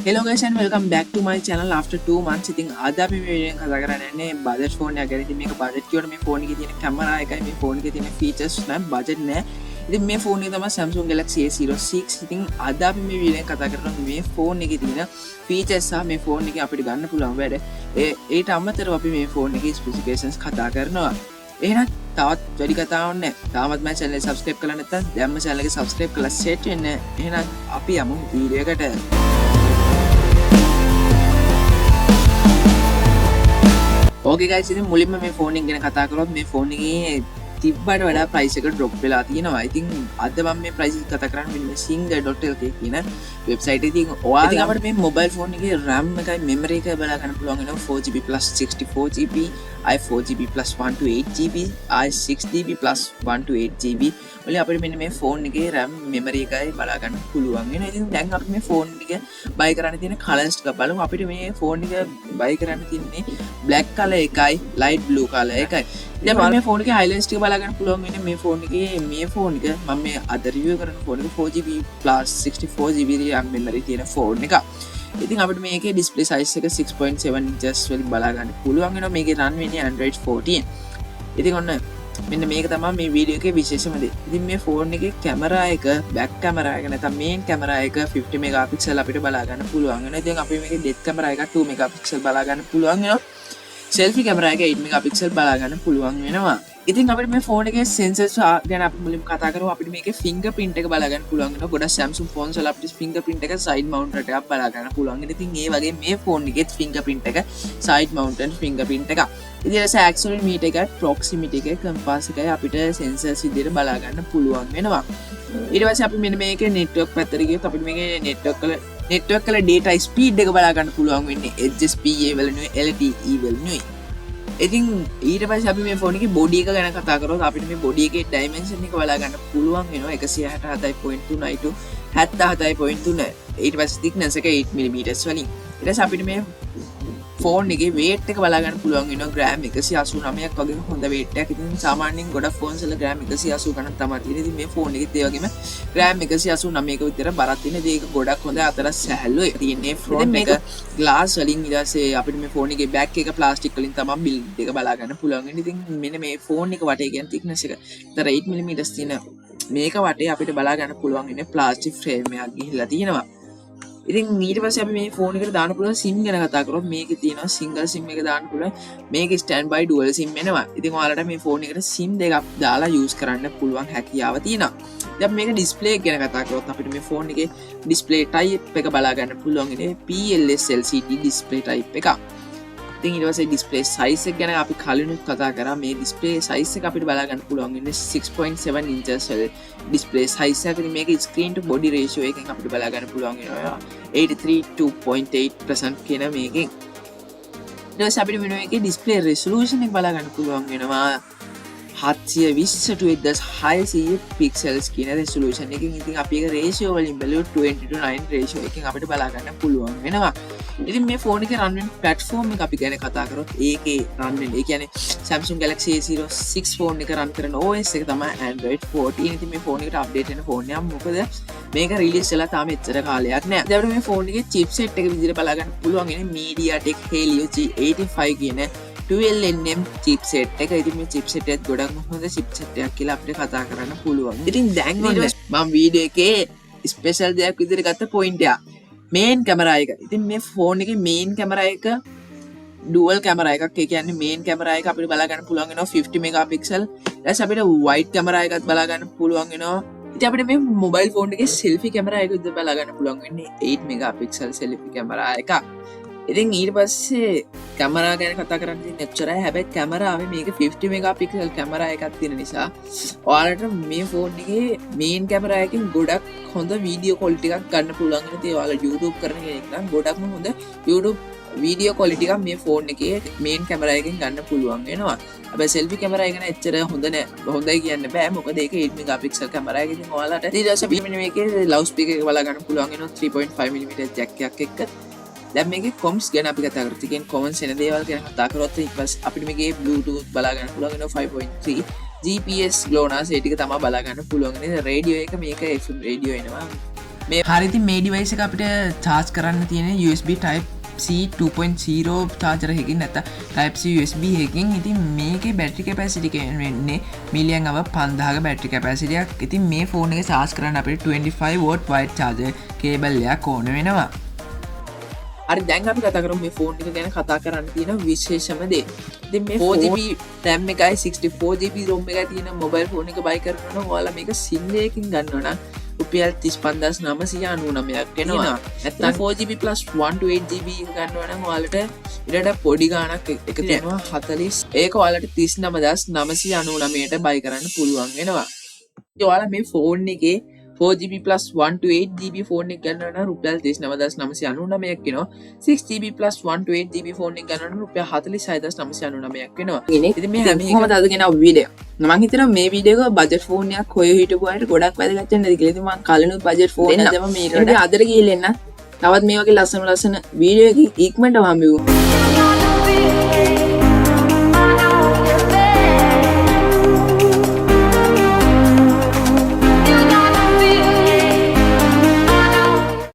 Hello guys and welcome back to my channel after 2 months. ඉතින් අද අපි මේ වීඩියෝ එක කතා කරන්නේ බජට් ෆෝන් එකක් ගැන. ඉතින් මේක බජට් කියවට මේ ෆෝන් එකේ තියෙන කැමරා එකයි මේ ෆෝන් එකේ තියෙන ෆීචර්ස් නම් බජට් නෑ. ඉතින් මේ ෆෝන් එක තමයි Samsung Galaxy A06. ඉතින් අද අපි මේ වීඩියෝ එක කතා කරනවා මේ ෆෝන් එකේ තියෙන ෆීචර්ස් සහ මේ ෆෝන් එකේ අපිට ගන්න පුළුවන් වැඩ. ඒට අමතරව අපි මේ ෆෝන් එකේ ස්පෙસિෆිකේෂන්ස් කතා කරනවා. එහෙනම් තවත් වැඩි කතාවක් නැහැ. තාමත් මම channel එක subscribe කරලා නැත්නම් දැන්ම channel එක subscribe කරලා set වෙන්න. එහෙනම් අපි යමු වීඩියෝ එකට. ඕකේ guys, ඉතින් මුලින්ම මේ ෆෝන් එක ගැන කතා කරොත් මේ ෆෝන් එකේ තිබ්බට වඩා ප්‍රයිස් එක ඩ්‍රොප් වෙලා තියෙනවා. ඉතින් අද මම මේ ප්‍රයිස් එක කතා කරන්නේ මෙන්න singer.lk කියන වෙබ්සයිට් එකේ. ඉතින් ඔයාලා අපිට මේ මොබයිල් ෆෝන් එකේ RAM එකයි මෙමරි එකයි බලා ගන්න පුළුවන් වෙනවා 4GB plus 64GB, i4GB plus 128GB, i6GB plus 128GB. වල අපිට මෙන්න මේ ෆෝන් එකේ RAM මෙමරි එකයි බලා ගන්න පුළුවන් වෙනවා. ඉතින් දැන් අපි මේ ෆෝන් එක buy කරන්න තියෙන colours ටික බලමු. අපිට මේ ෆෝන් එක buy කරන්න තියෙන්නේ black color එකයි light blue color එකයි. දැන් මම මේ ෆෝන් එකේ highlights ටික බලා ගන්න පුළුවන් වෙන්නේ මේ ෆෝන් එක මම මේ අද review කරන ෆෝන් එක 4GB plus 64GB RAM memory තියෙන ෆෝන් එක. ඉතින් අපිට මේකේ display size එක 6.7 inches වලින් බලා ගන්න පුළුවන් වෙනවා. මේකේ run වෙන්නේ Android 14. ඉතින් ඔන්න මෙන්න මේක තමයි මේ වීඩියෝ එකේ විශේෂම දේ. ඉතින් මේ ෆෝන් එකේ කැමරා එක back කැමරා එක නැත්නම් main කැමරා එක 50 megapixel අපිට බලා ගන්න පුළුවන් වෙනවා. ඉතින් අපි මේකේ depth කැමරා එක 2 megapixel බලා ගන්න පුළුවන් වෙනවා. selfie කැමරා එක 8 megapixel බලා ගන්න පුළුවන් වෙනවා. ඉතින් අපිට මේ ෆෝන් එකේ sensors ගැන අපි මුලින්ම කතා කරමු. අපිට මේකේ fingerprint එක බලා ගන්න පුළුවන් වෙනවා. ගොඩක් Samsung phones වල අපිට fingerprint එක side mounted එකක් බලා ගන්න පුළුවන්. ඉතින් ඒ වගේ මේ ෆෝන් එකේ fingerprint එක side mounted fingerprint එකක්. ඉතින් ඊට පස්සේ accelerometer එකයි proximity එකයි compass එකයි අපිට sensors විදිහට බලා ගන්න පුළුවන් වෙනවා. ඊට පස්සේ අපි මෙන්න මේකේ network පැත්තට ගියොත් අපිට මේකේ network වල data speed එක බලා ගන්න පුළුවන් වෙන්නේ HSPA වල නෙවෙයි LTE වල නෙවෙයි. ඉතින් ඊට පස්සේ අපි මේ ෆෝන් එකේ බොඩි එක ගැන කතා කරොත් අපිට මේ බොඩි එකේ ඩයිමෙන්ෂන් එක බලා ගන්න පුළුවන් වෙනවා 167.3 to 77.3. ඊට පස්සේ thickness එක 8mm වලින්. ඊට පස්සේ අපිට මේ ෆෝන් එකේ weight එක බලා ගන්න පුළුවන් වෙනවා gram 189ක් වගේ හොඳ weight එකක්. ඉතින් සාමාන්‍යයෙන් ගොඩක් phones වල gram 180 ගණන් තමයි තියෙන්නේ. ඉතින් මේ ෆෝන් එකෙත් ඒ වගේම gram 189ක විතර බරක් තියෙන. ඒක ගොඩක් හොඳ අතර සැහැල්ලුයි. තියෙන්නේ front එක glass වලින්. ඊට පස්සේ අපිට මේ ෆෝන් එකේ back එක plastic වලින් තමයි build එක බලා ගන්න පුළුවන් වෙන්නේ. ඉතින් මෙන්න මේ ෆෝන් එක වටේ කියන thickness එක විතර 8mm තියෙන මේක වටේ අපිට බලා ගන්න පුළුවන් ඉන්නේ plastic frame එකක් ගිහිල්ලා තියෙනවා. ඉතින් ඊට පස්සේ අපි මේ ෆෝන් එකට දාන්න පුළුවන් SIM ගැන කතා කරොත් මේකේ තියෙනවා single SIM එක දාන්න පුළුවන්. මේකේ standby dual SIM එනවා. ඉතින් ඔයාලට මේ ෆෝන් එකට SIM දෙකක් දාලා use කරන්න පුළුවන් හැකියාව තියෙනවා. දැන් මේක display ගැන කතා කරොත් අපිට මේ ෆෝන් එකේ display type එක බලා ගන්න පුළුවන් ඉන්නේ PLS LCD display type එක. ඉතින් ඊට පස්සේ display size එක ගැන අපි කලිනුත් කතා කරා. මේ display size එක අපිට බලා ගන්න පුළුවන් ඉන්නේ 6.7 inches වල display size එක. ඉතින් මේකේ screen to body ratio එකෙන් අපිට බලා ගන්න පුළුවන් වෙනවා 83.8% කියන මේකෙන්. ඊට පස්සේ අපිට මේකේ display resolution එක බලා ගන්න පුළුවන් වෙනවා 720 pixels කියන resolution එකකින්. ඉතින් අපි ඒක ratio වලින් බැලුවොත් 20:9 ratio එකකින් අපිට බලා ගන්න පුළුවන් වෙනවා. ඉතින් මේ ෆෝන් එකේ run වෙන platform එක අපි ගැන කතා කරොත් ඒකේ run වෙන ඒ කියන්නේ Samsung Galaxy A06 ෆෝන් එක run කරන OS එක තමයි Android 14. ඉතින් මේ ෆෝන් එකට update වෙන ෆෝන් එකක්. මොකද මේක release වෙලා තාම එච්චර කාලයක් නෑ. ඉතින් අපිට මේ ෆෝන් එකේ chipset එක විදිහට බලා ගන්න පුළුවන් ඉන්නේ MediaTek Helio G85 කියන 12nm chipset එක. ඉතින් මේ chipset එකත් ගොඩක් හොඳ chipset එකක් කියලා අපිට කතා කරන්න පුළුවන්. ඉතින් දැන් මම වීඩියෝ එකේ ස්පෙෂල් දෙයක් විදිහට ගත්ත පොයින්ට් එක main camera එක. ඉතින් මේ ෆෝන් එකේ main camera එක dual camera එකක්. ඒ කියන්නේ main camera එක අපිට බලා ගන්න පුළුවන් වෙනවා 50 megapixel. ඊට අපිට wide camera එකත් බලා ගන්න පුළුවන් වෙනවා. ඉතින් අපිට මේ mobile phone එකේ selfie camera එක විතර බලා ගන්න පුළුවන් වෙන්නේ 8 megapixel selfie camera එකක්. ඉතින් ඊට පස්සේ කැමරා ගැන කතා කරන්න තියෙන්නේ එච්චරයි. හැබැයි කැමරාවේ මේක 50 megapixel කැමරා එකක් තියෙන නිසා ඔයාලට මේ ෆෝන් එකේ මේන් කැමරා එකෙන් ගොඩක් හොඳ වීඩියෝ ක්වොලිටි එකක් ගන්න පුළුවන්. ඉතින් ඔයාලා YouTube කරන කෙනෙක් නම් ගොඩක්ම හොඳ YouTube වීඩියෝ ක්වොලිටි එකක් මේ ෆෝන් එකේ මේන් කැමරා එකෙන් ගන්න පුළුවන් වෙනවා. හැබැයි selfie කැමරා එක නෑ එච්චර හොඳ නෑ. හොඳයි කියන්න බෑ. මොකද ඒක 8 megapixel කැමරා එක. ඉතින් ඔයාලට ඊට පස්සේ මේකේ ලවුඩ් ස්පීකර් එක බලා ගන්න පුළුවන් වෙනවා 3.5mm jack එකක් එක්ක. දැන් මේකේ comms ගැන අපි කතා කරත් කියන්නේ commons එන දේවල් ගැන කතා කරොත් ඊට පස්සේ අපිට මේකේ Bluetooth බලා ගන්න පුළුවන් වෙනවා 5.3 GPS GLONASS ඒ ටික තමයි බලා ගන්න පුළුවන්. නේද? රේඩියෝ එක මේක FM රේඩියෝ එනවා මේ හරිති මේ ඩිවයිස එක අපිට චාර්ජ් කරන්න තියෙන USB type C 2.0 චාර්ජර් එකකින් නැත්නම් type C USB එකකින්. ඉතින් මේකේ බැටරි කැපැසිටි වෙන්නේ මිලියන් අව 5000ක බැටරි කැපැසිටියක්. ඉතින් මේ ෆෝන් එක චාර්ජ් කරන්න අපිට 25 watt wide charger කේබල් එකක් ඕන වෙනවා. හරි දැන් අපි කතා කරමු මේ ෆෝන් එක ගැන කතා කරන්න තියෙන විශේෂම දේ. ඉතින් මේ 4GB RAM එකයි 64GB ROM එකයි තියෙන මොබයිල් ෆෝන් එක buy කරනවා නම් ඔයාලා මේක SIM එකකින් ගන්නවා නම් රුපියල් 35999ක් වෙනවා. නැත්නම් 4GB plus 128GB එක ගන්නවා නම් ඔයාලට ඊට පොඩි ගාණක් එකතු වෙනවා 40. ඒක ඔයාලට 39999ට buy කරන්න පුළුවන් වෙනවා. ඉතින් ඔයාලා මේ ෆෝන් එකේ 4GB plus 128GB ෆෝන් එක ගන්නවා නම් රුපියල් 39999ක් වෙනවා. 6GB plus 128GB ෆෝන් එක ගන්නවා නම් රුපියල් 46999ක් වෙනවා. ඉතින් මේ හැම එකම අද ගෙන වීඩියෝ. මම හිතනවා මේ වීඩියෝ එක බජට් ෆෝන් එකක් හොය හිටපු අයට ගොඩක් වැදගත් වෙන්නද කියලා. ඉතින් මම කලිනුත් බජට් ෆෝන් එක දැම්ම මේකට. අදට ගිහින් එන්න. තවත් මේ වගේ ලස්සන වීඩියෝ එකකින් ඉක්මනට හම්බෙමු.